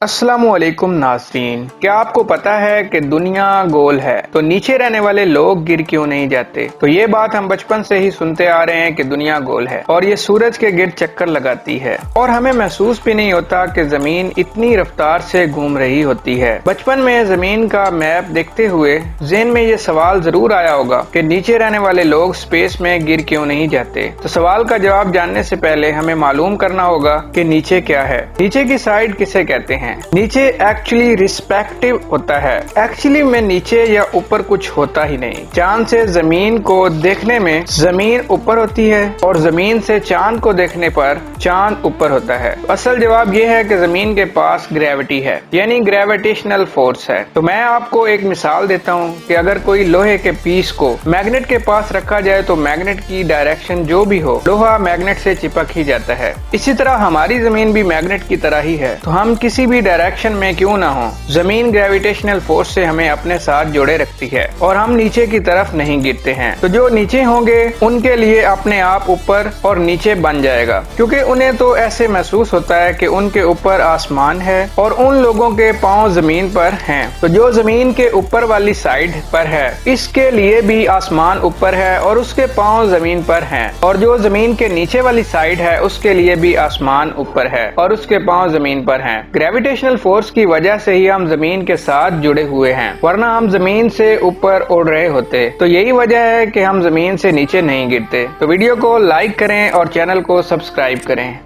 अस्सलामुअलैकुम नाज़रीन, क्या आपको पता है कि दुनिया गोल है तो नीचे रहने वाले लोग गिर क्यों नहीं जाते। तो ये बात हम बचपन से ही सुनते आ रहे हैं कि दुनिया गोल है और ये सूरज के गिर्द चक्कर लगाती है और हमें महसूस भी नहीं होता कि जमीन इतनी रफ्तार से घूम रही होती है। बचपन में जमीन का मैप देखते हुए ज़हन में ये सवाल जरूर आया होगा कि नीचे रहने वाले लोग स्पेस में गिर क्यों नहीं जाते। तो सवाल का जवाब जानने से पहले हमें मालूम करना होगा कि नीचे क्या है। नीचे की साइड किसे कहते हैं। नीचे एक्चुअली रिस्पेक्टिव होता है। एक्चुअली में नीचे या ऊपर कुछ होता ही नहीं। चांद से जमीन को देखने में जमीन ऊपर होती है और जमीन से चांद को देखने पर चांद ऊपर होता है। असल जवाब यह है कि जमीन के पास ग्रेविटी है, यानी ग्रेविटेशनल फोर्स है। तो मैं आपको एक मिसाल देता हूँ कि अगर कोई लोहे के पीस को मैग्नेट के पास रखा जाए तो मैग्नेट की डायरेक्शन जो भी हो, लोहा मैग्नेट से चिपक ही जाता है। इसी तरह हमारी जमीन भी मैग्नेट की तरह ही है। तो हम किसी भी डायरेक्शन में क्यों ना हो, जमीन ग्रेविटेशनल फोर्स से हमें अपने साथ जोड़े रखती है और हम नीचे की तरफ नहीं गिरते हैं। तो जो नीचे होंगे उनके लिए अपने आप ऊपर और नीचे बन जाएगा, क्योंकि उन्हें तो ऐसे महसूस होता है कि उनके ऊपर आसमान है और उन लोगों के पांव जमीन पर हैं। तो जो जमीन के ऊपर वाली साइड पर है इसके लिए भी आसमान ऊपर है और उसके पांव जमीन पर हैं, और जो जमीन के नीचे वाली साइड है उसके लिए भी आसमान ऊपर है और उसके पांव जमीन पर हैं। ग्रेविटेशनल फोर्स की वजह से ही हम जमीन के साथ जुड़े हुए हैं, वरना हम जमीन से ऊपर उड़ रहे होते। तो यही वजह है कि हम जमीन से नीचे नहीं गिरते। तो वीडियो को लाइक करें और चैनल को सब्सक्राइब करें।